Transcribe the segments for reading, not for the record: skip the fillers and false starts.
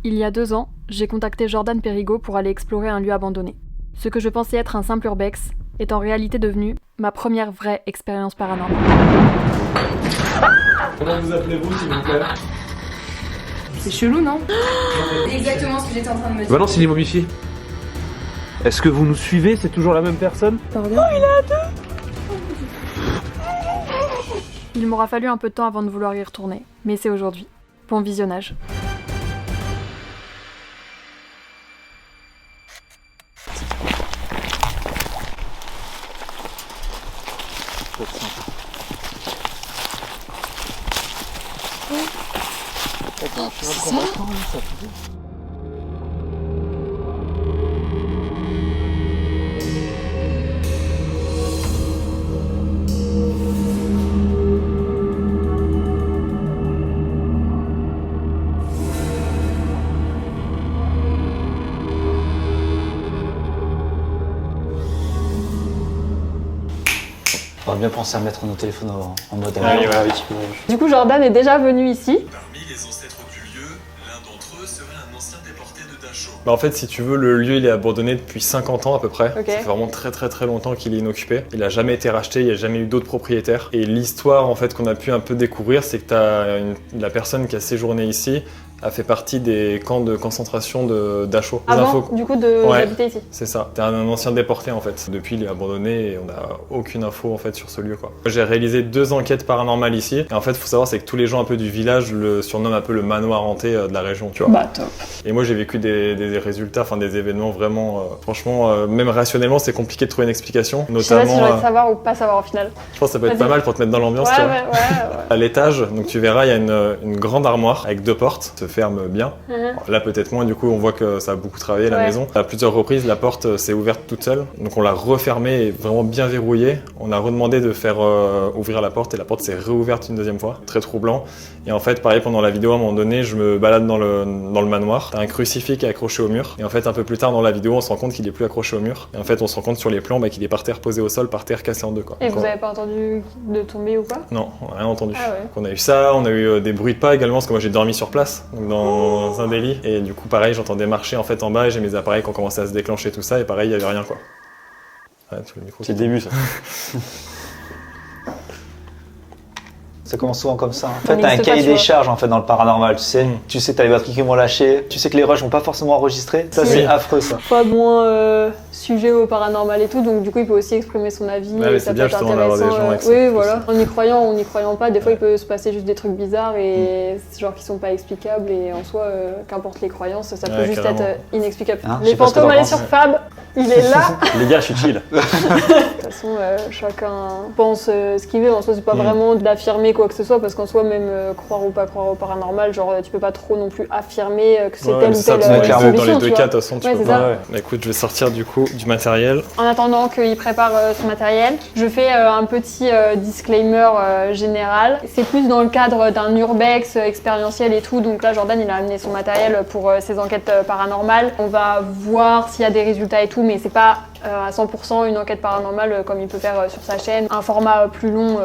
Il y a 2 ans, j'ai contacté Jordan Périgot pour aller explorer un lieu abandonné. Ce que je pensais être un simple urbex est en réalité devenu ma première vraie expérience paranormale. Comment vous appelez-vous, s'il vous plaît? C'est chelou, non? Exactement ce que j'étais en train de me dire. Bah non, c'est les momifiés. Est-ce que vous nous suivez? C'est toujours la même personne? Oh, il est à 2. Il m'aura fallu un peu de temps avant de vouloir y retourner, mais c'est aujourd'hui. Bon visionnage. On va bien penser à mettre nos téléphones en mode Allez, avion. Du coup, Jordan est déjà venu ici. Parmi les ancêtres du lieu, l'un d'entre eux serait un ancien déporté de Dachau. Bah en fait, si tu veux, le lieu il est abandonné depuis 50 ans à peu près. Ok. Ça fait vraiment très longtemps qu'il est inoccupé. Il a jamais été racheté, il n'y a jamais eu d'autres propriétaires. Et l'histoire en fait qu'on a pu un peu découvrir, c'est que la personne qui a séjourné ici a fait partie des camps de concentration de Dachau. Les Avant, infos- du coup, Ouais. d'habiter ici. C'est ça, t'es un ancien déporté en fait. Depuis, il est abandonné et on n'a aucune info en fait sur ce lieu quoi. J'ai réalisé 2 enquêtes paranormales ici. Et en fait, faut savoir, c'est que tous les gens un peu du village le surnomment un peu le manoir hanté de la région, tu vois. Bah, top. Et moi, j'ai vécu des résultats, enfin des événements vraiment, franchement, même rationnellement, c'est compliqué de trouver une explication. Je sais pas si j'ai envie Notamment, de savoir ou pas savoir au final. je pense que ça peut être Vas-y. pas mal pour te mettre dans l'ambiance, tu vois. À l'étage, donc tu verras, il y a une grande armoire avec 2 portes, se ferme bien. Là, peut-être moins, du coup, on voit que ça a beaucoup travaillé la Ouais. maison. À plusieurs reprises, la porte s'est ouverte toute seule. Donc, on l'a refermée et vraiment bien verrouillée. On a redemandé de faire ouvrir la porte et la porte s'est réouverte une 2e fois. Très troublant. Et en fait, pareil, pendant la vidéo, à un moment donné, je me balade dans le manoir. T'as un crucifix qui est accroché au mur. Et en fait, un peu plus tard dans la vidéo, on se rend compte qu'il est plus accroché au mur. Et en fait, on se rend compte sur les plans qu'il est par terre, posé au sol, par terre, cassé en 2, quoi. Et Donc, vous avez pas entendu de tomber ou quoi? Non, on n'a rien entendu. Ah ouais. Donc, on a eu ça, on a eu des bruits de pas également, parce que moi j'ai dormi sur place, donc dans un des lits. Et du coup, pareil, j'entendais marcher en fait en bas et j'ai mes appareils qui ont commencé à se déclencher, tout ça, et pareil, il n'y avait rien quoi. Ouais, tu veux le micro, C'est le début ça. Ça commence souvent comme ça. En fait, t'as un n'existe pas, cahier tu des vois. charges en fait dans le paranormal, tu sais. Mm. Tu sais que t'as les batteries qui vont lâcher. Tu sais que les rushs vont pas forcément enregistrer. Ça, Si. c'est affreux ça. Pas de moins sujet au paranormal et tout, donc du coup il peut aussi exprimer son avis. Ouais, mais et ça c'est bien peut être justement d'avoir des intéressant, gens avec ça. Oui, voilà. En y croyant ou en n'y croyant pas, des fois il peut se passer juste des trucs bizarres et genre qui sont pas explicables et en soi, qu'importe les croyances, ça peut Ouais, juste carrément. être inexplicable. Hein, je Les sais pas ce que fantômes, t'en allez penses. sur Fab, il est là. Les gars, je suis chill. De toute façon, chacun pense ce qu'il veut. En soi, c'est pas vraiment d'affirmer quoi que ce soit, parce qu'en soi, même croire ou pas croire au paranormal, genre tu peux pas trop non plus affirmer que c'est Ouais, telle ou c'est ça, telle dans les clairement. deux- dans solution, les tu deux vois. cas, de toute façon, tu Ouais, peux c'est pas. ça. Bah, écoute, je vais sortir du coup du matériel. En attendant qu'il prépare son matériel, je fais un petit disclaimer général. C'est plus dans le cadre d'un urbex expérientiel et tout, donc là Jordan il a amené son matériel pour ses enquêtes paranormales. On va voir s'il y a des résultats et tout, mais c'est pas à 100% une enquête paranormale comme il peut faire sur sa chaîne. Un format plus long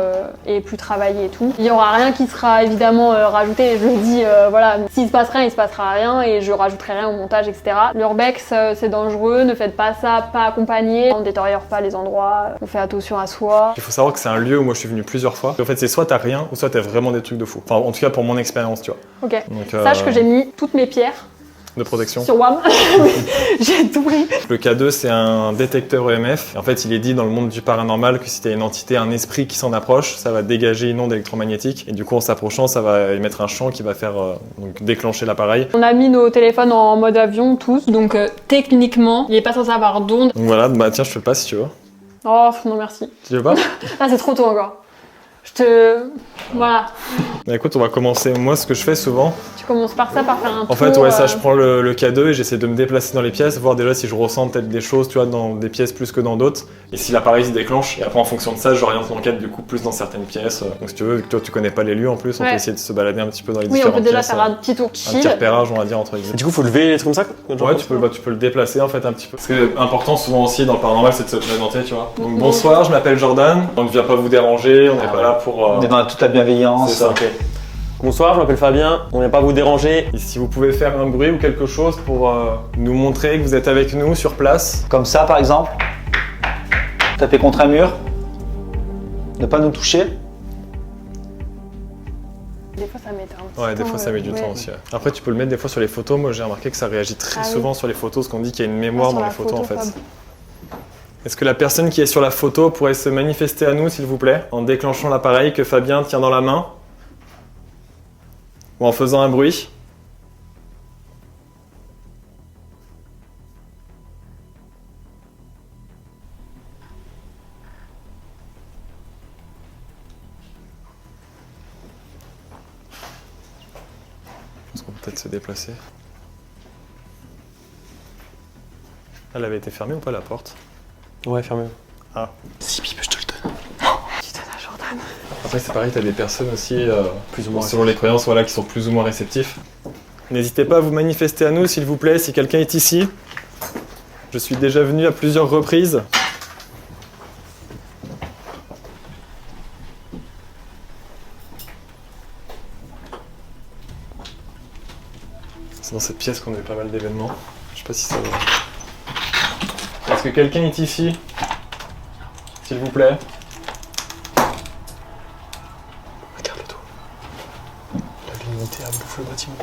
et plus travaillé et tout. Il y aura rien qui sera évidemment rajouté, je le dis, voilà, s'il se passe rien, il se passera rien et je rajouterai rien au montage, etc. L'urbex c'est dangereux, ne faites pas ça, pas accompagné, on ne détériore pas les endroits, on fait attention à soi. Il faut savoir que c'est un lieu où moi je suis venu plusieurs fois. En fait, c'est soit t'as rien ou soit t'as vraiment des trucs de fou. Enfin, en tout cas pour mon expérience, tu vois. Ok. Donc, Sache que j'ai mis toutes mes pierres de protection. sur WAM. J'ai tout pris. Le K2, c'est un détecteur EMF. Et en fait, il est dit dans le monde du paranormal que si tu as une entité, un esprit qui s'en approche, ça va dégager une onde électromagnétique. Et du coup, en s'approchant, ça va émettre un champ qui va faire donc déclencher l'appareil. On a mis nos téléphones en mode avion tous, donc techniquement, il est pas censé avoir d'onde. Donc voilà, bah tiens, je te le passe si tu veux. Oh non merci. Tu veux pas? Là c'est trop tôt encore. Voilà. Bah écoute, on va commencer. Moi, ce que je fais souvent, Tu commences par ça, par faire un tour. en fait, ouais, ça, je prends le K2 et j'essaie de me déplacer dans les pièces, voir déjà si je ressens peut-être des choses, tu vois, dans des pièces plus que dans d'autres. Et si l'appareil se déclenche, et après, en fonction de ça, j'oriente l'enquête du coup plus dans certaines pièces. Donc si tu veux, vu que toi, tu connais pas les lieux en plus, on Ouais. peut essayer de se balader un petit peu dans les Oui, on différentes peut déjà pièces. faire un petit tour Un chill. petit repérage, on va dire, entre guillemets. Du coup, faut lever les trucs comme ça Ouais, tu peux le déplacer en fait un petit peu. Ce qui est important souvent aussi dans le paranormal, c'est de se présenter, tu vois. Donc bonsoir, je m'appelle Jordan. On ne vient pas vous déranger, on n'est pas là pour. On est dans toute la bienveillance. C'est ça. Ok. Bonsoir, je m'appelle Fabien, on vient pas vous déranger. Et si vous pouvez faire un bruit ou quelque chose pour nous montrer que vous êtes avec nous sur place. Comme ça par exemple. Taper contre un mur. Ne pas nous toucher. Des fois, ça met un petit Ouais, des temps, fois ça met du ouais. temps aussi. Ouais. Après, tu peux le mettre des fois sur les photos. Moi, j'ai remarqué que ça réagit très Ah oui. souvent sur les photos, parce qu'on dit qu'il y a une mémoire Sur dans la les photos en photo, fait. Fab. Est-ce que la personne qui est sur la photo pourrait se manifester à nous, s'il vous plaît, en déclenchant l'appareil que Fabien tient dans la main? Ou en faisant un bruit? Est-ce qu'on peut peut-être se déplacer? Elle avait été fermée ou pas la porte? Ouais, fermez. Ah. Si Bip, je te le donne. Après c'est pareil, t'as des personnes aussi, Plus ou moins. selon les croyances, voilà, qui sont plus ou moins réceptifs. N'hésitez pas à vous manifester à nous, s'il vous plaît, si quelqu'un est ici. Je suis déjà venu à plusieurs reprises. C'est dans cette pièce qu'on a eu pas mal d'événements. Je sais pas si ça va. Est-ce que quelqu'un est ici? S'il vous plaît. Regarde le dos. La luminosité a bouffé le bâtiment.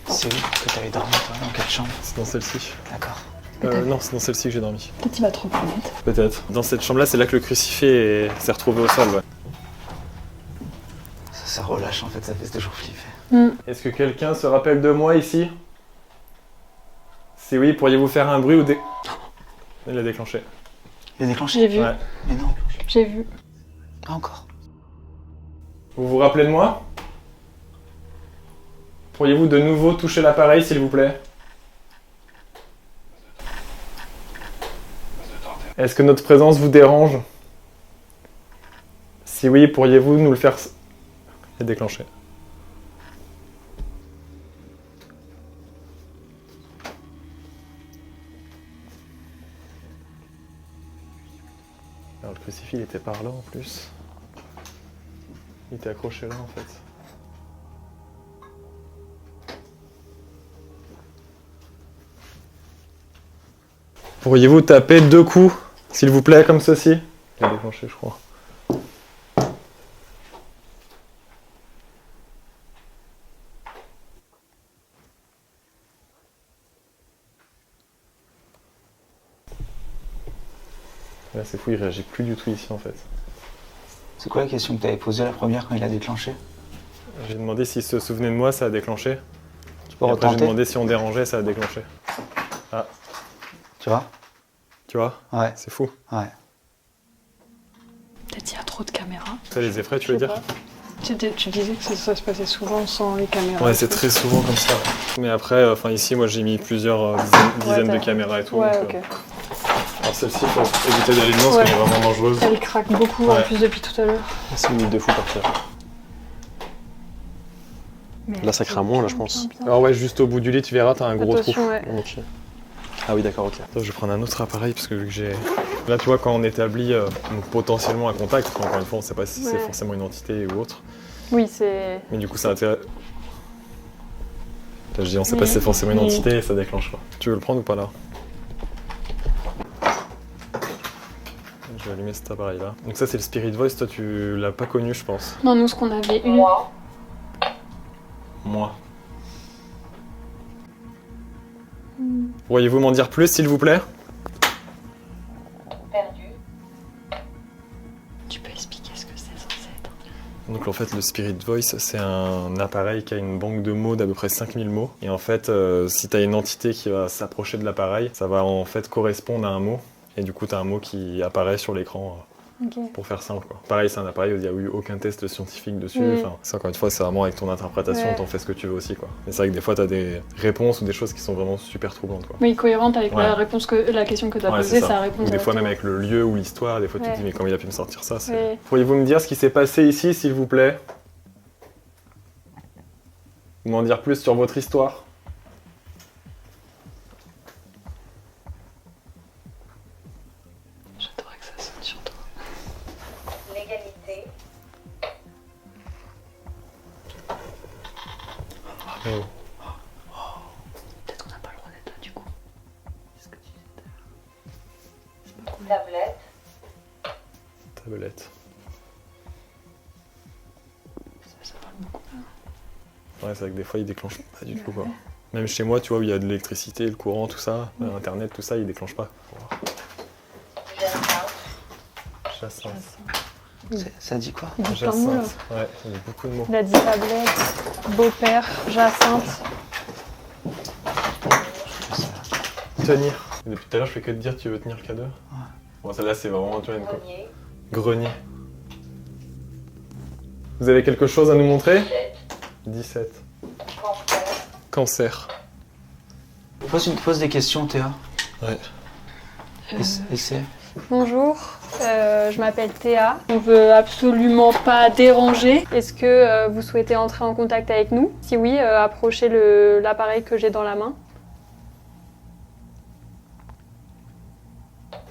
C'est où que t'avais dormi toi? Dans quelle chambre? C'est dans celle-ci. D'accord. Non, c'est dans celle-ci que j'ai dormi. Peut-être il va te reconnaître. Peut-être. Dans cette chambre-là, c'est là que le crucifix s'est retrouvé au sol. Ouais. Ça relâche en fait, ça fait toujours flipper. Est-ce que quelqu'un se rappelle de moi ici? Si oui, pourriez-vous faire un bruit ou des... Il l'a déclenché. Il est déclenché? J'ai vu, Ouais. Mais non, j'ai vu. pas encore. Vous vous rappelez de moi? Pourriez-vous de nouveau toucher l'appareil, s'il vous plaît? Est-ce que notre présence vous dérange? Si oui, pourriez-vous nous le faire... Et déclencher. Alors le crucifix il était par là en plus. Il était accroché là en fait. Pourriez-vous taper 2 coups, s'il vous plaît, comme ceci? Il a déclenché je crois. Là c'est fou, il réagit plus du tout ici en fait. C'est quoi la question que t'avais posée la première quand il a déclenché? J'ai demandé s'il se souvenait de moi, ça a déclenché. Tu peux Et après j'ai retenter? demandé si on dérangeait, ça a déclenché. Tu vois? Tu vois? Ouais, C'est fou. ouais. Peut-être il y a trop de caméras. Ça les effraie, tu veux dire? Tu disais que ça se passait souvent sans les caméras. Ouais, c'est très souvent comme ça. Ouais. Mais après, ici, moi j'ai mis plusieurs dizaines de caméras et tout. Ouais, donc, ok. alors celle-ci, il faut éviter d'aller dedans parce Ouais. qu'elle est vraiment dangereuse. Elle craque beaucoup en Ouais. plus depuis tout à l'heure. C'est une nuit de fou par terre. Là, ça craint moins, là, je pense. Alors ouais, juste au bout du lit, tu verras, t'as un gros Attention, trou. ouais. Ok. Ah oui, d'accord, ok. Attends, je vais prendre un autre appareil parce que vu que j'ai... Là, tu vois, quand on établit donc, potentiellement un contact, parce qu'encore une fois, on sait pas si c'est Ouais. forcément une entité ou autre. Oui, c'est... Mais du coup, ça intéresse... Là, je dis, on sait pas si c'est forcément une entité et ça déclenche pas. Tu veux le prendre ou pas là? Je vais allumer cet appareil là. Donc ça c'est le Spirit Voice, toi tu l'as pas connu je pense. Non, nous, ce qu'on avait eu... Moi. Pourriez-vous m'en dire plus s'il vous plaît? Tu peux expliquer ce que c'est censé être? Donc en fait le Spirit Voice c'est un appareil qui a une banque de mots d'à peu près 5000 mots. Et en fait si tu as une entité qui va s'approcher de l'appareil, ça va en fait correspondre à un mot. Et du coup tu as un mot qui apparaît sur l'écran. Ok. Pour faire simple quoi. Pareil c'est un appareil où il n'y a eu aucun test scientifique dessus. Mm. Enfin, ça encore une fois c'est vraiment avec ton interprétation, Ouais. t'en fais ce que tu veux aussi quoi. Et c'est vrai que des fois t'as des réponses ou des choses qui sont vraiment super troublantes quoi. Oui, cohérente avec Ouais. la réponse la question que tu as Ouais, posée, c'est ça répond Ou des fois même directement. avec le lieu ou l'histoire, des fois tu Ouais. te dis mais comment il a pu me sortir ça c'est... Ouais. Pourriez-vous me dire ce qui s'est passé ici s'il vous plaît? Ou m'en dire plus sur votre histoire? J'adorais que ça sonne sur toi. L'égalité Tablette. Tablette. Ça parle beaucoup là. Ouais, c'est vrai que des fois, il déclenche pas du tout, quoi. Même chez moi, tu vois, où il y a de l'électricité, le courant, tout ça, Internet, tout ça, il déclenche pas. Jacinthe. Jacinthe. Ça dit quoi? Il dit plein de mots là. Jacinthe. Ouais, il y a beaucoup de mots. Il a dit tablette, beau-père, Jacinthe. Tenir. Et depuis tout à l'heure, je fais que te dire, tu veux tenir le cadeau? Ouais. Bon, celle-là, c'est vraiment, tu vois, une Grenier. Grenier. Vous avez quelque chose à nous montrer? 17. Cancer. Pose des questions, Théa. Ouais. Essaie. Bonjour, je m'appelle Théa. On veut absolument pas déranger. Est-ce que vous souhaitez entrer en contact avec nous? Si oui, approchez l'appareil que j'ai dans la main.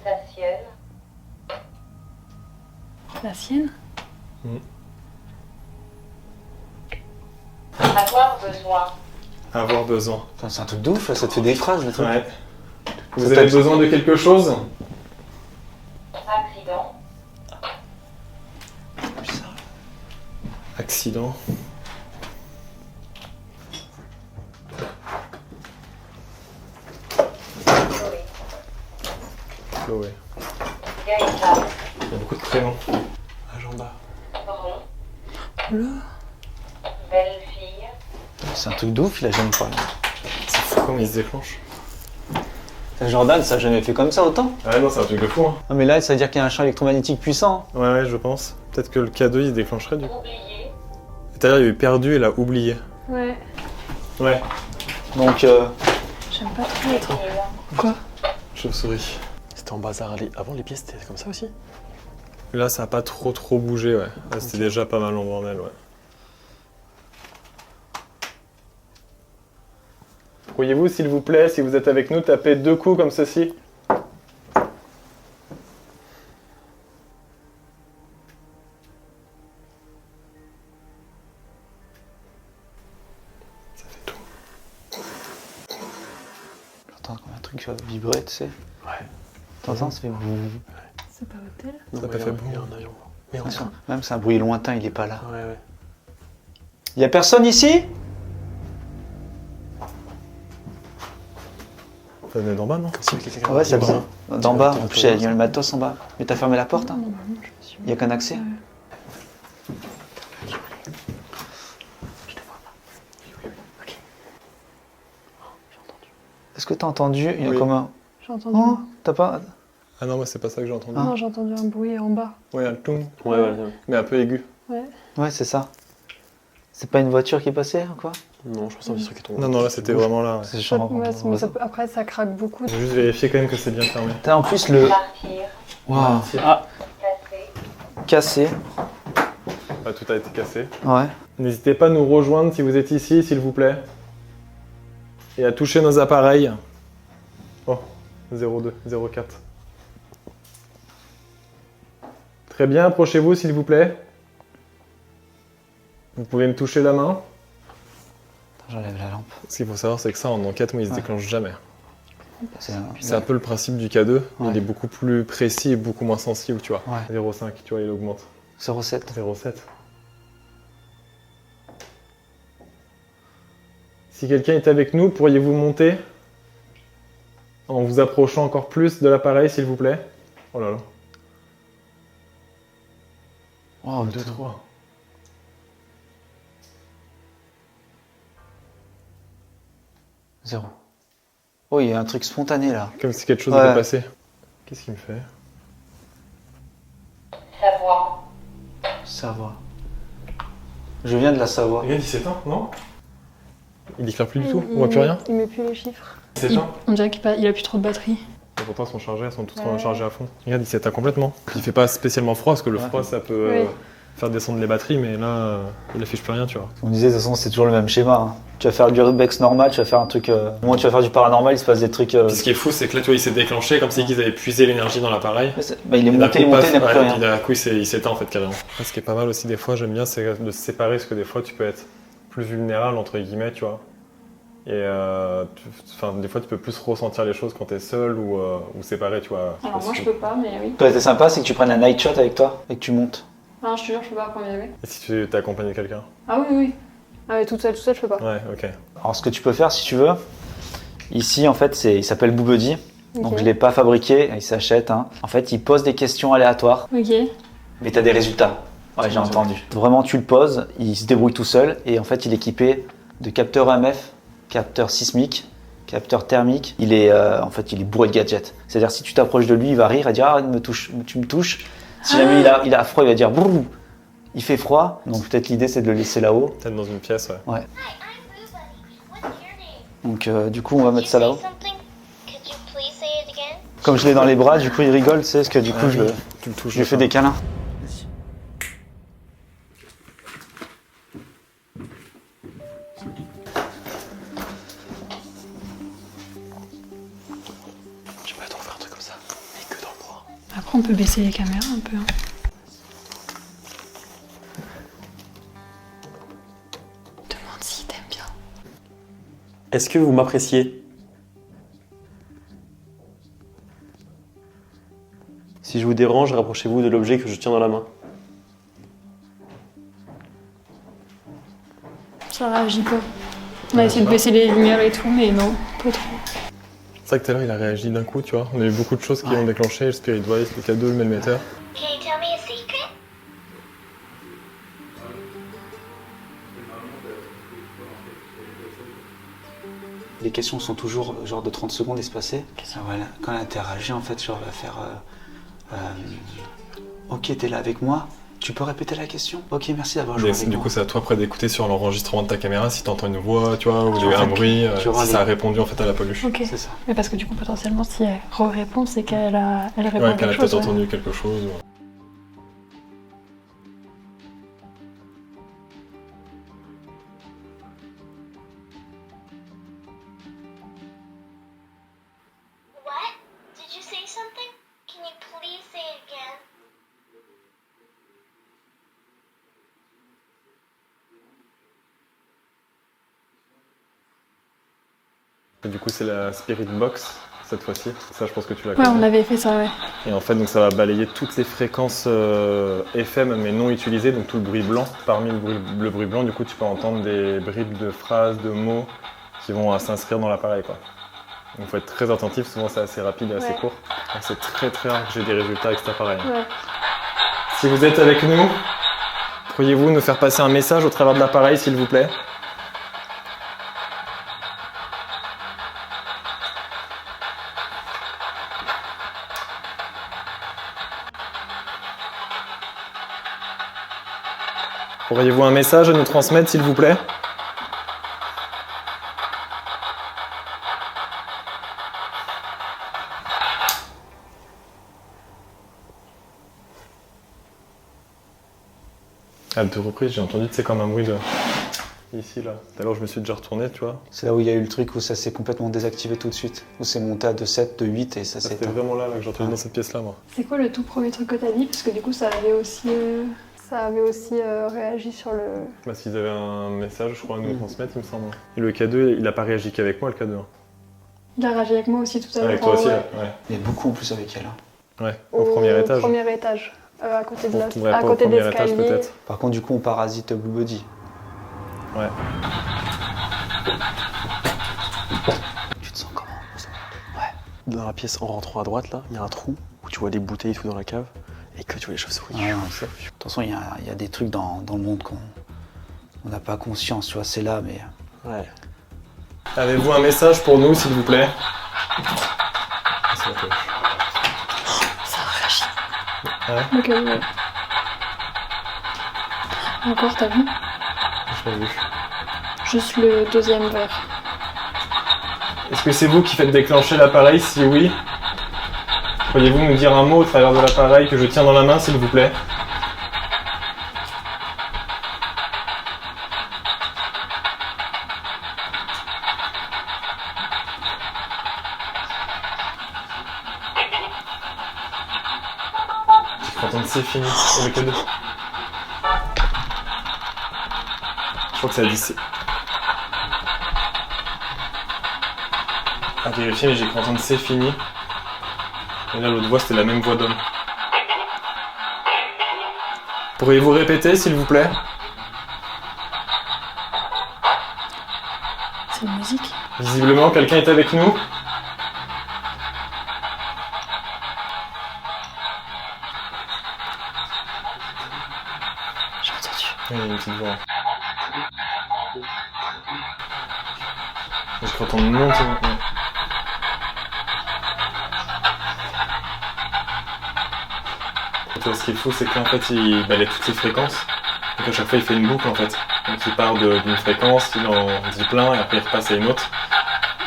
La sienne. La sienne? Avoir besoin. Avoir besoin. Enfin, c'est un truc de ouf, là, ça te fait des phrases, le truc. Ouais. Vous avez besoin de quelque chose? Accident. Accident. Chloé. Chloé. Gaëtan. Il y a beaucoup de prénoms. Agenda. Ron. Belle fille. C'est un truc de ouf, il a jamais parlé. C'est fou comment il se déclenche. Jordan, ça a jamais fait comme ça autant. Ah non, c'est un truc de fou, hein. Non, mais là, ça veut dire qu'il y a un champ électromagnétique puissant. Ouais, je pense. Peut-être que le cadeau, il se déclencherait du coup. Oublié. C'est-à-dire, il a eu perdu et l'a oublié. Ouais. Ouais. Donc, J'aime pas trop les trucs. Quoi? Chauve-souris. C'était en bazar. Avant, les pièces, c'était comme ça aussi? Là, ça a pas trop bougé, ouais. Là, c'était déjà pas mal en bordel, ouais. Pourriez-vous, s'il vous plaît, si vous êtes avec nous, taper 2 coups comme ceci? Ça fait tout. j'entends comme un truc qui va vibrer, tu sais. Ouais. T'entends, ça fait boum. C'est pas hôtel? Non, Ça mais t'a fait il y a boum. un avion. Mais Attention, même c'est un bruit lointain, il est pas là. Ouais, ouais. Y a personne ici? Ça venait d'en bas, non? Si, quelqu'un qui Ouais, ça vient. vient d'en bas. En plus, il y a le matos en bas. Mais t'as fermé la porte, hein? Normalement, je me suis... Y a qu'un accès? Ouais. Est-ce que t'as entendu? Il y a Oui. comme un. J'ai entendu... Oh, t'as pas. Ah non, moi, c'est pas ça que j'ai entendu. Non, j'ai entendu un bruit en bas. Ouais, un toum, Ouais, ouais. mais un peu aigu. Ouais. Ouais, c'est ça. C'est pas une voiture qui est passée ou quoi? Non, je pense que c'est un petit truc qui tombe. Non, non, là, c'était vraiment là. Ouais. C'est Ouais, chiant. mais ça peut- après, ça craque beaucoup. Je vais juste vérifier quand même que c'est bien fermé. T'as en plus le. Partir. Waouh. Ah, Casser. cassé. Ah, tout a été cassé. Ouais. N'hésitez pas à nous rejoindre si vous êtes ici, s'il vous plaît. Et à toucher nos appareils. Oh, 02, 04. Très bien, approchez-vous, s'il vous plaît. Vous pouvez me toucher la main. J'enlève la lampe. Ce qu'il faut savoir, c'est que ça, en enquête, moi, il se déclenche jamais. C'est un peu le principe du K2. Ouais. Il est beaucoup plus précis et beaucoup moins sensible, tu vois. Ouais. 0,5, tu vois, il augmente. 07. 0,7. Si quelqu'un est avec nous, pourriez-vous monter en vous approchant encore plus de l'appareil, s'il vous plaît? Oh là là. Waouh, 2, 3. Zéro. Oh, il y a un truc spontané là. Comme si quelque chose Ouais. était passé. Qu'est-ce qu'il me fait? Savoir. Savoie. Je viens de la Savoie. Il y a 17 ans, non? Il éclaire plus du tout, Il- on voit plus rien? Il met plus les chiffres. 17 ans? On dirait qu'il a plus trop de batterie. Et pourtant, elles sont chargées, elles sont toutes Ouais. chargées à fond. Regarde, il s'éteint complètement. Il fait pas spécialement froid, parce que le Ouais. froid, ça peut Oui. faire descendre les batteries, mais là, il affiche plus rien, tu vois. On disait de toute façon c'est toujours le même schéma. Hein. Tu vas faire du urbex normal, tu vas faire un truc. Au moment où tu vas faire du paranormal, il se passe des trucs. Puis ce qui est fou, c'est que là, tu vois, il s'est déclenché comme si ils avaient puisé l'énergie dans l'appareil. Bah, il est Et d'un monté, coup, il est monté, passe- il n'a plus ouais, rien. puis d'un coup, il s'éteint en fait carrément. Ce qui est pas mal aussi des fois, j'aime bien, c'est de se séparer, parce que des fois, tu peux être plus vulnérable, entre guillemets, tu vois. Et des fois, tu peux plus ressentir les choses quand t'es seul ou séparé, tu vois. Alors moi je peux pas, mais oui. Toi, c'est sympa, c'est que tu prennes un night shot avec toi et que tu montes. Non, je te jure, je peux pas à premier degré. Et si tu t'es accompagné de quelqu'un? Ah oui, oui. Ah, mais toute seule, je peux pas. Ouais, ok. Alors, ce que tu peux faire, si tu veux, ici, en fait, il s'appelle Boobuddy. Donc, Ok. je l'ai pas fabriqué, il s'achète. Hein. En fait, il pose des questions aléatoires, Ok. mais tu as des résultats. Ouais, j'ai entendu. Vraiment, tu le poses, il se débrouille tout seul et en fait, il est équipé de capteurs EMF, capteurs sismiques, capteurs thermiques. Il est bourré de gadgets. C'est-à-dire, si tu t'approches de lui, il va rire et dire ah, tu me touches. Si jamais il a froid, il va dire brrr. Il fait froid, donc peut-être l'idée c'est de le laisser là-haut. Peut-être dans une pièce, ouais. Ouais. Donc du coup, on va mettre ça là-haut. Comme je l'ai dans les bras, du coup, il rigole, tu sais, parce que du coup, Tu le touches. je lui fais des câlins. Tu peux t'en faire un truc comme ça, mais que dans le noir. Après, on peut baisser les caméras un peu. Hein. Demande si t'aimes bien. Est-ce que vous m'appréciez? Si je vous dérange, rapprochez-vous de l'objet que je tiens dans la main. Ça réagit pas. On a essayé de baisser les lumières et tout, mais non, pas trop. C'est vrai que tout à l'heure, il a réagi d'un coup, tu vois. On a eu beaucoup de choses qui ont déclenché, le Spirit Voice, le cadeau, le Melmeter. Can you tell me a secret? Les questions sont toujours genre de 30 secondes espacées. Voilà. Quand elle interagit, en fait, genre, elle va faire ok, t'es là avec moi. Tu peux répéter la question? Ok, merci d'avoir joué avec Du moi. coup, c'est à toi après d'écouter sur l'enregistrement de ta caméra si t'entends une voix, tu vois, ou Tu auras un bruit, tu auras si ça a les- répondu en fait à la peluche. Ok. C'est ça. Mais parce que du coup, potentiellement, si elle répond, c'est qu'elle répond Ouais, à qu'elle a quelque peut-être chose. Ouais. entendu quelque chose. What? Did you say something? Can you please say it again? Et du coup, c'est la Spirit Box cette fois-ci. Ça, je pense que tu l'as Ouais, on connais. avait fait ça, ouais. Et en fait, donc, ça va balayer toutes les fréquences FM mais non utilisées, donc tout le bruit blanc. Parmi le bruit blanc, du coup, tu peux entendre des bribes de phrases, de mots qui vont s'inscrire dans l'appareil, quoi. Donc, il faut être très attentif. Souvent, c'est assez rapide et assez Ouais. court. Donc, c'est très très rare que j'ai des résultats avec cet appareil. Ouais. Si vous êtes avec nous, pourriez-vous nous faire passer un message au travers de l'appareil, s'il vous plaît? Auriez-vous un message à nous transmettre, s'il vous plaît? À deux reprises, j'ai entendu, c'est comme un bruit de... Ici, là. Tout à l'heure, je me suis déjà retourné, tu vois. C'est là où il y a eu le truc où ça s'est complètement désactivé tout de suite. Où c'est monté à de 7, de 8 et ça s'est C'était éteint. vraiment là que j'ai entendu dans cette pièce-là, moi. C'est quoi le tout premier truc que t'as dit? Parce que du coup, ça avait aussi réagi sur le... Bah, s'ils avaient un message, je crois, à nous transmettre, il me semble. Et le K2, il n'a pas réagi qu'avec moi, le K2. Il a réagi avec moi aussi tout à l'heure. Avec toi aussi, ouais. ouais. Mais beaucoup en plus avec elle. Hein. Ouais, au premier étage. Premier étage. À côté de On la... retrouverait à pas au côté de premier étage, l'escalier. peut-être. Par contre, du coup, on parasite Boobuddy. Ouais. Tu te sens comment? Dans la pièce, en rentrant à droite, là, il y a un trou où tu vois des bouteilles et tout dans la cave et que tu vois les chauves-souris. Ouais, de toute façon, il y a des trucs dans le monde qu'on n'a pas conscience, tu vois, c'est là, mais... Ouais. Avez-vous un message pour nous, s'il vous plaît? Ok, ouais. Encore, t'as vu? Je l'ai vu. Juste le deuxième verre. Est-ce que c'est vous qui faites déclencher l'appareil? Si oui, pourriez-vous nous dire un mot au travers de l'appareil que je tiens dans la main, s'il vous plaît? Je peux entendre c'est fini avec les deux. Je crois que ça a dit c'est. à vérifier, mais j'ai cru entendre c'est fini. Et là, l'autre voix, c'était la même voix d'homme. Pourriez-vous répéter, s'il vous plaît? C'est une musique. Visiblement, quelqu'un est avec nous. J'ai entendu. Oui, il y a une petite voix. Et quand on monte... Ce qui est fou, c'est qu'en fait, il balaye toutes les fréquences. Donc à chaque fois, il fait une boucle en fait. Donc il part d'une fréquence, il en dit plein, et après il repasse à une autre.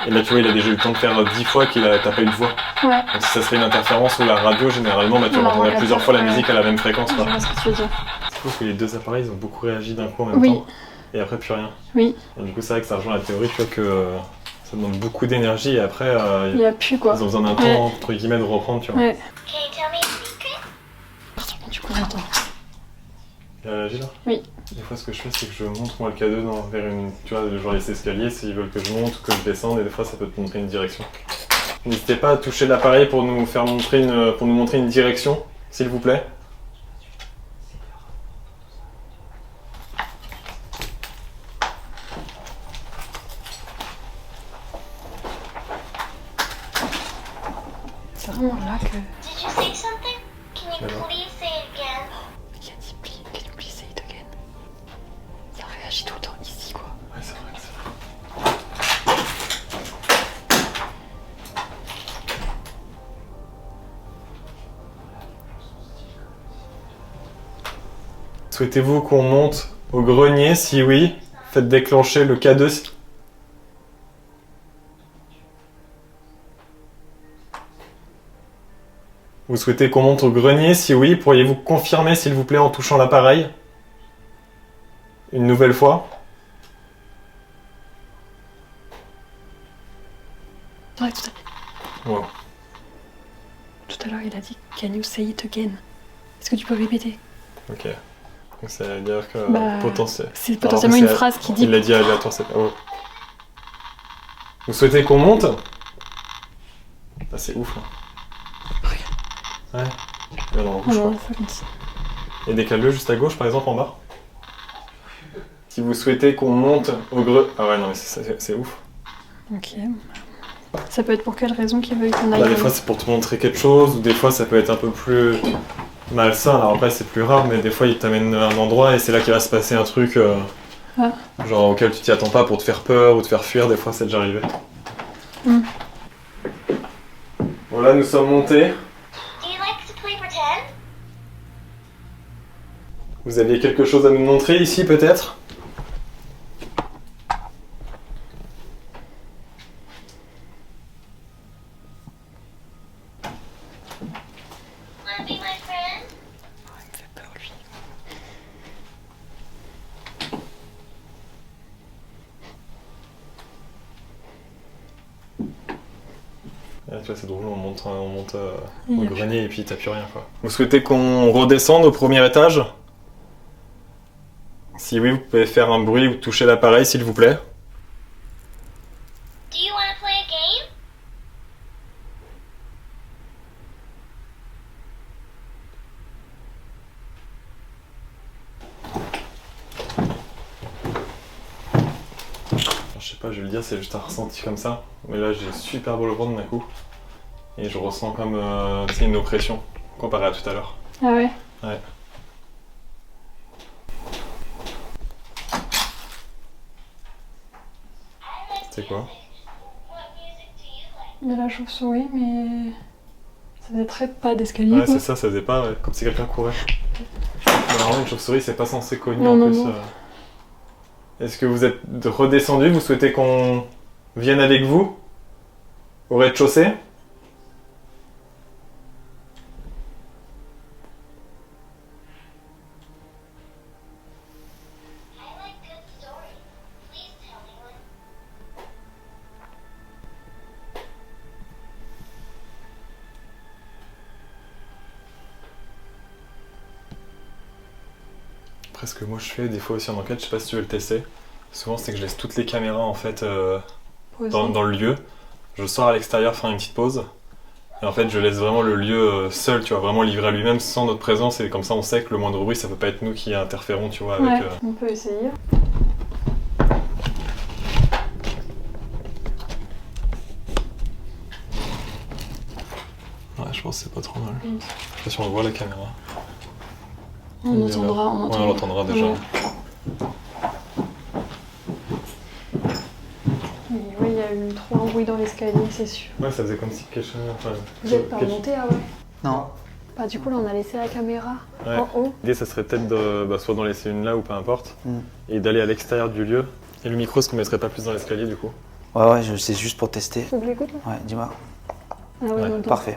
Et là, tu vois, il a déjà eu le temps de faire 10 fois qu'il a tapé une voix. Ouais. Donc si ça serait une interférence ou la radio, généralement, bah, tu On entendrais l'entend plusieurs fois la musique à la même fréquence. Je Quoi. vois ce que tu veux dire. C'est fou que les deux appareils, ils ont beaucoup réagi d'un coup en même Oui. temps. Et après, plus rien. Oui. Et du coup, c'est vrai que ça rejoint la théorie, tu vois, que ça demande beaucoup d'énergie et après, Il n'y a plus quoi. ils ont besoin d'un temps, entre guillemets, de reprendre, tu vois. Ouais. Can you tell me a secret? Du coup, attends. Il a réagi là? Oui. Des fois, ce que je fais, c'est que je montre moi le cadeau vers une. Tu vois, genre les escaliers, s'ils veulent que je monte ou que je descende, et des fois, ça peut te montrer une direction. N'hésitez pas à toucher l'appareil pour nous faire montrer pour nous montrer une direction, s'il vous plaît. C'est vraiment là que. Did you say something? Can you Hello? please say it again? Can you please say it again? Ça réagit tout le temps ici quoi. Ouais, c'est vrai, c'est vrai. Souhaitez-vous qu'on monte au grenier? Si oui, faites déclencher le K2. Vous souhaitez qu'on monte au grenier? Si oui, pourriez-vous confirmer s'il vous plaît en touchant l'appareil? Une nouvelle fois? Ouais, Wow. tout à l'heure il a dit Can you say it again? Est-ce que tu peux répéter? Ok. Donc ça veut dire que Bah, potentiel. C'est potentiellement une c'est- phrase qui dit. Il l'a dit aléatoire, c'est pas. Oh. Vous souhaitez qu'on monte? Ah, c'est ouf. Hein. Ouais. Mais non, on Oh bouge non, pas. ça comme ça. Et décale-le juste à gauche, par exemple, en bas. Si vous souhaitez qu'on monte au greu. Ah ouais, non, mais c'est ouf. Ok. Ça peut être pour quelle raison qu'il veut qu'on aille. Bah, des fois, c'est pour te montrer quelque chose, ou des fois, ça peut être un peu plus malsain. Alors après, c'est plus rare, mais des fois, il t'amène à un endroit et c'est là qu'il va se passer un truc Ah. genre auquel tu t'y attends pas pour te faire peur ou te faire fuir. Des fois, c'est déjà arrivé. Mm. Voilà, nous sommes montés. Do you like to play pretend? Vous aviez quelque chose à nous montrer ici, peut-être? Wanna be my friend? Il me fait peur lui. Ah, tu vois, c'est drôle, on monte Il au y a grenier et puis t'as plus rien, quoi. Vous souhaitez qu'on redescende au premier étage? Si oui, vous pouvez faire un bruit ou toucher l'appareil, s'il vous plaît. Do you wanna play a game? Je sais pas, je vais le dire, c'est juste un ressenti comme ça. Mais là, j'ai super beau le ventre d'un coup. Et je ressens comme tu sais, une oppression comparé à tout à l'heure. Ah ouais? Ouais. C'était quoi? What music do you like? Il y a la chauve-souris, mais. Ça faisait très pas d'escalier Ouais, quoi. c'est ça, ça faisait pas, ouais, comme si quelqu'un courait. Normalement, une chauve-souris, c'est pas censé cogner Non, en non, plus. non. Est-ce que vous êtes redescendu? Vous souhaitez qu'on vienne avec vous? Au rez-de-chaussée? I like good stories. Please tell me one. Après, ce que moi je fais des fois aussi en enquête, je sais pas si tu veux le tester. Souvent, c'est que je laisse toutes les caméras en fait Posé. dans le lieu. je sors à l'extérieur faire une petite pause. Et en fait, je laisse vraiment le lieu seul, tu vois, vraiment livré à lui-même sans notre présence. Et comme ça, on sait que le moindre bruit, ça peut pas être nous qui interférons, tu vois, avec... Ouais, on peut essayer. Ouais, je pense que c'est pas trop mal. Je sais pas si on voit la caméra. On entendra, Ouais, on l'entendra déjà. Ouais. Mais oui, il y a eu trop un bruit dans l'escalier, c'est sûr. Ouais, ça faisait comme si quelque chose... Enfin, Vous êtes pas remonté, ah ouais? Non. Bah du coup là on a laissé la caméra Ouais. en haut. L'idée, ça serait peut-être de soit d'en laisser une là ou peu importe, et d'aller à l'extérieur du lieu. Et le micro, est-ce qu'on mettrait pas plus dans l'escalier du coup? Ouais, c'est juste pour tester. Faut que j'écoute là? Ouais, dis-moi. Ah oui, Ouais, on entend. Parfait.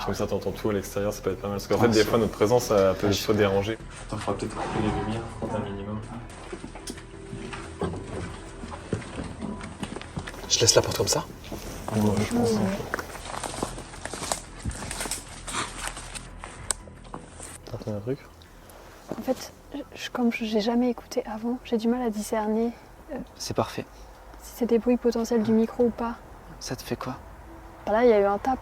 Comme ça, t'entends tout à l'extérieur, ça peut être pas mal. Parce qu'en fait, des fois, notre présence, ça peut soit déranger. On fera peut-être couper les lumières, un minimum. Je laisse la porte comme ça. Ouais, je pense. T'as entendu un truc? En fait, comme j'ai jamais écouté avant, j'ai du mal à discerner C'est parfait. si c'est des bruits potentiels du micro ou pas. Ça te fait quoi? Bah là il y a eu un tap.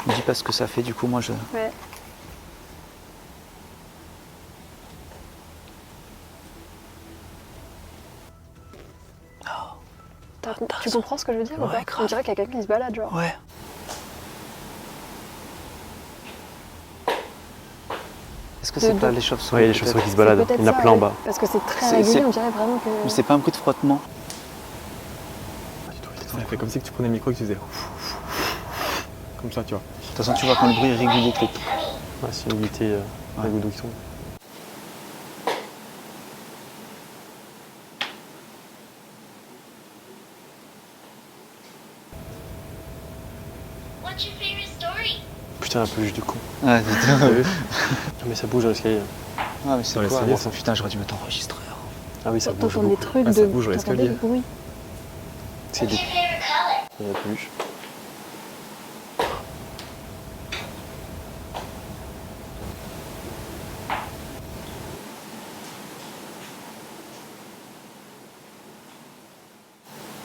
Me dis pas ce que ça fait, du coup, moi je. Ouais. Tu comprends ce que je veux dire ou Ouais, pas? grave. On dirait qu'il y a quelqu'un qui se balade genre. Ouais. Est-ce que c'est De- pas de- les chauves-souris? Ouais, les chauves-souris qui se C'est baladent. peut-être Il y en a ça, plein en ouais. bas. Parce que c'est très C'est- régulier, c'est- on dirait vraiment que... Mais c'est pas un bruit de frottement. Ça fait comme si tu prenais le micro et que tu faisais... Comme ça, tu vois. De toute façon, tu vois quand le bruit est régulier. Ouais, c'est une unité, un goutte d'eau qui tombe. What's your favorite story? Putain, un peu juste du con. Ouais, T'as vu? Mais ça bouge dans l'escalier. Ah, mais c'est Dans quoi? l'escalier, Bon, putain, j'aurais dû mettre enregistreur. Ah oui, ça bouge T'entends des beaucoup. trucs Ah, ça de... bouge dans t'entends l'escalier. des bruits. C'est What's des... your favorite color? Il y a la peluche.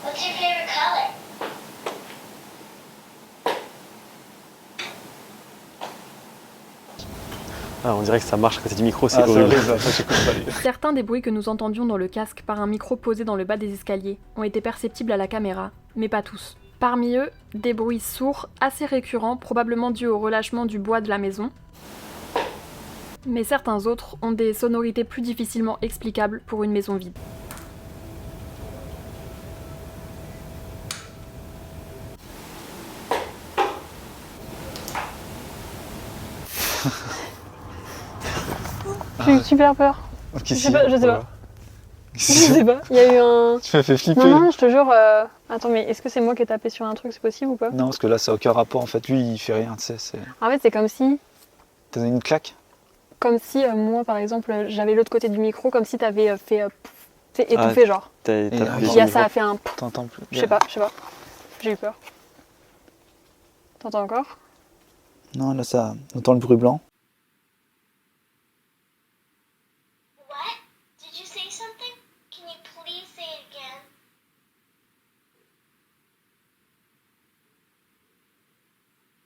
What's your favorite color? Ah, on dirait que ça marche à côté du micro, c'est Ah, ça horrible. arrive, ça, j'écoute pas. Certains des bruits que nous entendions dans le casque par un micro posé dans le bas des escaliers ont été perceptibles à la caméra, mais pas tous. Parmi eux, des bruits sourds assez récurrents, probablement dus au relâchement du bois de la maison. Mais certains autres ont des sonorités plus difficilement explicables pour une maison vide. J'ai eu super peur. Je sais pas, je sais pas. Je sais pas, il y a eu un... Tu m'as fait flipper. Non, non, je te jure... Attends, mais est-ce que c'est moi qui ai tapé sur un truc, c'est possible ou pas? Non, parce que là, ça n'a aucun rapport. En fait, lui, il fait rien, tu sais. C'est... En fait, c'est comme si... T'as donné une claque? moi, par exemple, j'avais l'autre côté du micro, comme si t'avais fait... c'est étouffé, genre. T'as Et appuyé alors, sur Il y a le ça a bouton. fait un... T'entends plus? Je sais pas. J'ai eu peur. T'entends encore? Non, là, ça. On entend le bruit blanc. What? Did you say something? Can you please say it again?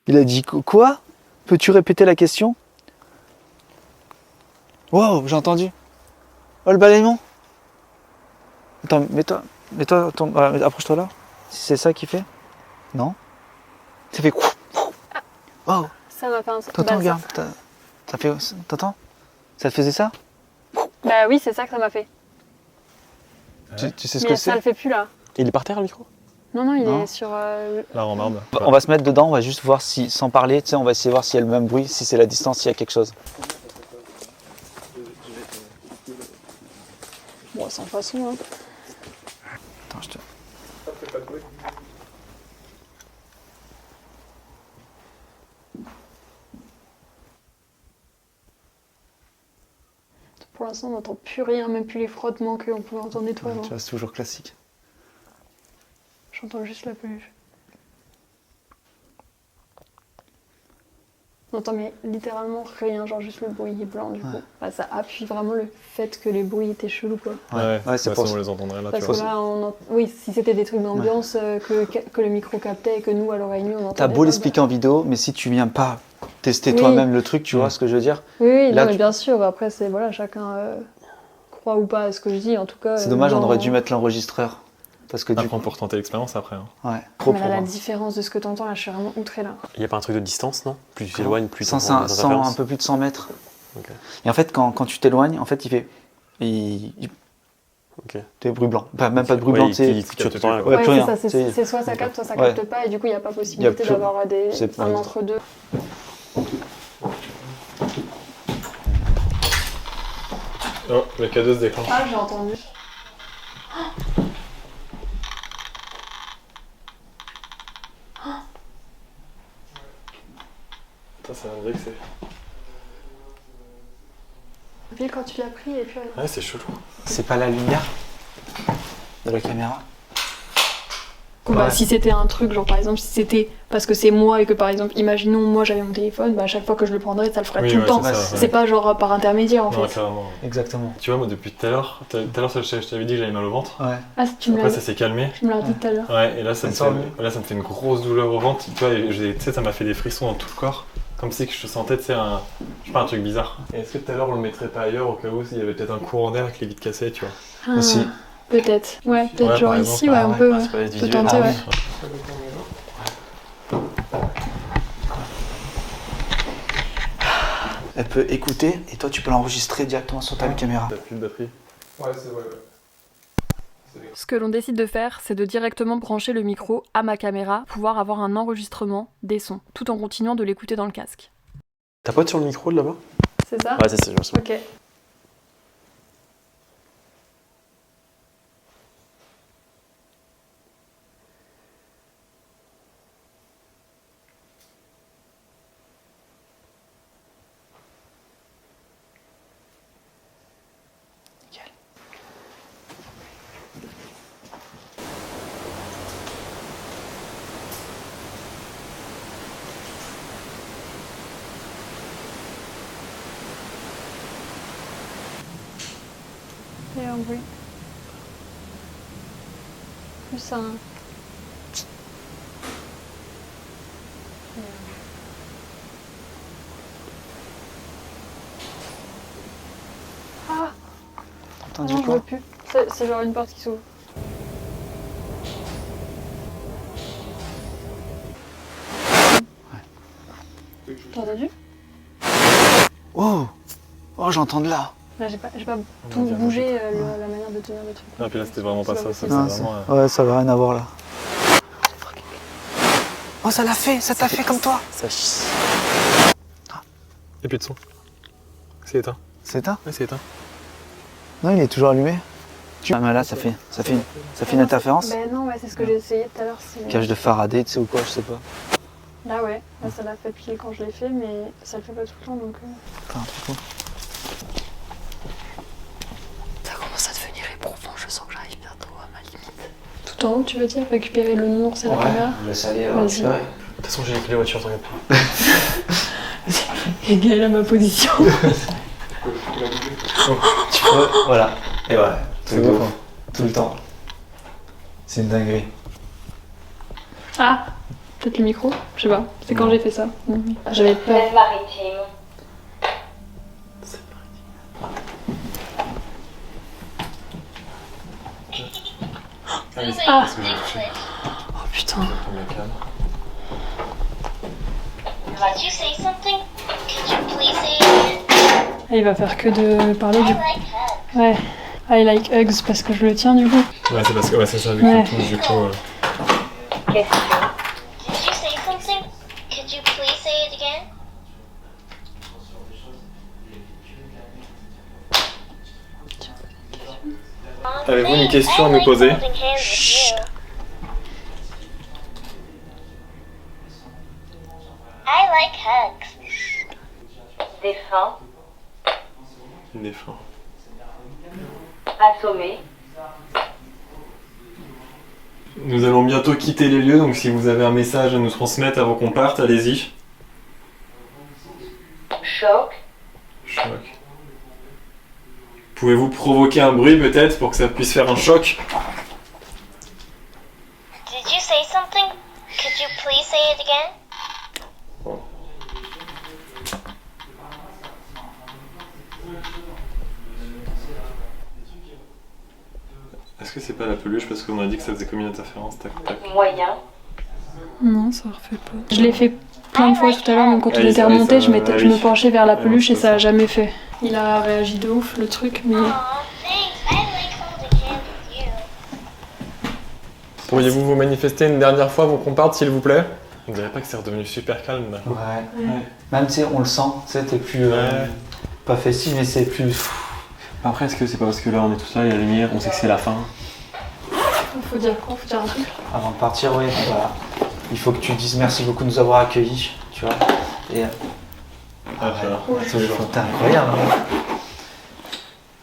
Il a dit quoi? Peux-tu répéter la question? Wow, j'ai entendu. Oh, le balayement. Attends, mets-toi, voilà, approche-toi là. Si c'est ça qu'il fait? Non? Ça fait. Wow, Ça m'a fait un... t'entends, ça- regarde. Ça fait. T'entends? Ça te faisait ça? Bah oui, c'est ça que ça m'a fait. Tu sais ce Mais que ça c'est? le fait plus, là. Et il est par terre, le micro? Non, non, il Non. est sur... La rambarde. On va se mettre dedans, on va juste voir si, sans parler, tu sais, on va essayer de voir s'il y a le même bruit, si c'est la distance, s'il y a quelque chose. Bon, sans façon, hein. Attends, je te. Pour pour l'instant, on n'entend plus rien, même plus les frottements qu'on pouvait entendre des toits avant. Tu vois, c'est toujours classique. J'entends juste la peluche. On entend mais littéralement rien, genre juste le bruit blanc du coup. Enfin, ça appuie vraiment le fait que les bruits étaient chelous quoi. C'est pour ça. On les entendrait là, Parce tu vois. que là, oui, si c'était des trucs d'ambiance que le micro captait et que nous, à l'oreille nue, on entendait. T'as beau pas, l'expliquer en vidéo, mais si tu viens pas tester Oui. toi-même le truc, tu vois ce que je veux dire? Oui, Là, non, mais bien sûr. Après, c'est voilà, chacun croit ou pas à ce que je dis. En tout cas. C'est dommage, on aurait dû mettre l'enregistreur. Parce que du Après, pour tenter l'expérience après. Hein. Ouais. Mais là, la différence de ce que t'entends, là, je suis vraiment outrée là. Il n'y a pas un truc de distance, non? Plus tu t'éloignes, plus tu 100, entends des interférences. un peu plus de 100 mètres. Ok. Et en fait, quand tu t'éloignes, en fait, il fait. Ok. Des bruits blancs. Enfin, même pas de bruit blanc, tu sais. Tu entends rien. Ouais, plus c'est rien. ça, c'est soit ça capte, soit ça Ouais. capte pas, et du coup, il n'y a pas possibilité plus- d'avoir c'est pas- un entre-deux. Oh, le cadeau se déclenche. Ah, j'ai entendu. Putain, ça vient de vexer. Et puis quand tu l'as pris, et puis. Ouais, c'est chelou. C'est pas la lumière de la caméra. Bah, si c'était un truc, genre par exemple, si c'était parce que c'est moi et que par exemple, imaginons moi j'avais mon téléphone, bah à chaque fois que je le prendrais, ça le ferait Oui, tout le ouais, temps. c'est ça, C'est pas genre par intermédiaire en Non, fait. carrément. Exactement. Tu vois, moi, depuis tout à l'heure, je t'avais dit que j'avais mal au ventre. Ouais. Ah, si tu me Après, l'as ça s'est calmé. tu me l'as dit tout à l'heure. Ouais, et là, ça me Ça fait, va là, ça me fait une grosse douleur au ventre. Tu vois, tu sais, ça m'a fait des frissons dans tout le corps. Comme si que je sentais, tu sais, je sais pas, un truc bizarre. Et est-ce que tout à l'heure, on le mettrait pas ailleurs au cas où s'il y avait peut-être un courant d'air avec les vitres cassées, tu vois? Ah, Aussi. Peut-être. Ouais, peut-être Ouais, genre par ici, exemple. ouais, Ah on ouais, peut. Ça peut être peut visuel. tenter, ouais. Elle peut écouter et toi tu peux l'enregistrer directement sur ta caméra. T'as plus de batterie? Ouais, c'est vrai, Ce que l'on décide de faire, c'est de directement brancher le micro à ma caméra, pour pouvoir avoir un enregistrement des sons, tout en continuant de l'écouter dans le casque. T'as pas sur le micro de là-bas? C'est ça? Ouais, c'est ça. Ok. Et un bruit. Plus un. Ah! T'as Non, entendu je quoi? vois plus. C'est genre une porte qui s'ouvre. T'as entendu? Oh! Oh, j'entends de là! Là, j'ai pas tout bougé la manière de tenir le truc. Ah, puis là, c'était vraiment pas C'est ça. pas Ça, possible. c'est Non, vraiment. ouais, ça va rien avoir là. Oh, ça l'a fait! Ça t'a fait comme toi! Ça chie. Et plus de son. C'est éteint. C'est éteint? Ouais, c'est éteint. Non, il est toujours allumé. Ah, mais là, ça fait une interférence. Ben non, ouais, c'est ce que j'ai essayé tout à l'heure. Cage de Faraday, tu sais ou quoi, je sais pas. Là, ouais. Là, ça l'a fait pile quand je l'ai fait, mais ça le fait pas tout le temps donc. Attends, un truc. Ça commence à devenir éprouvant, je sens que j'arrive bientôt à ma limite. Tout en haut, tu veux dire récupérer le nounours et la caméra? laisse aller, Vas-y. De toute façon, j'ai les clés de la voiture, t'inquiète pas. Égal à ma position. Tu peux, voilà. Et voilà. C'est beau, quoi. Tout le temps. C'est une dinguerie. Ah, peut-être le micro? Je sais pas. C'est quand j'ai fait ça. J'avais peur. Maritime. Ah. Bigfoot. Oh putain. Did you say something? Could you please say it again? Ah, il va faire que de parler I du. like hugs. Ouais. I like hugs parce que je le tiens du coup. Ouais, c'est parce que ouais, c'est ça, vu que Ouais. tu touches, du coup. Did you say something? Could you please say it again? Avez-vous une question à nous poser? I like hugs. Des fins. Des fins. assommé. Nous allons bientôt quitter les lieux, donc si vous avez un message à nous transmettre avant qu'on parte, allez-y. Choc. Choc. Pouvez-vous provoquer un bruit peut-être pour que ça puisse faire un choc? Did you say something? Could you please say it again? Est-ce que c'est pas la peluche parce qu'on a dit que ça faisait comme une interférence? Tac, tac. Moyen. Non, ça refait pas. Je l'ai fait plein de fois tout à l'heure, même quand on Allez, était ça- remonté, ça- je me oui. penchais vers la Ouais, peluche et c'est ça ça. a jamais fait. Il a réagi de ouf le truc, mais... Aw, thanks. I like holding hands with you. Pourriez-vous vous manifester une dernière fois avant qu'on parte, s'il vous plaît? On dirait pas que c'est redevenu super calme là. Ouais. Même, tu sais, on le sent, tu sais, t'es plus. Pas festif, mais c'est plus. Après, est-ce que c'est pas parce que là on est tout seul, il y a la lumière, on sait que c'est la fin? Faut dire quoi? Faut dire un truc? Avant de partir, oui, voilà. Il faut que tu dises merci beaucoup de nous avoir accueillis, tu vois. Et. T'es incroyable. Hein.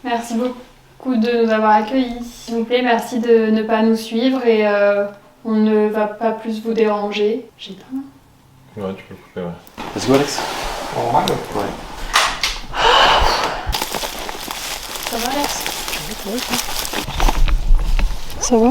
Merci beaucoup de nous avoir accueillis. S'il vous plaît, merci de ne pas nous suivre et on ne va pas plus vous déranger. J'éteins. Ouais, tu peux le couper, ouais. Let's go, Alex. Ouais. Ça va, Alex? Ça va?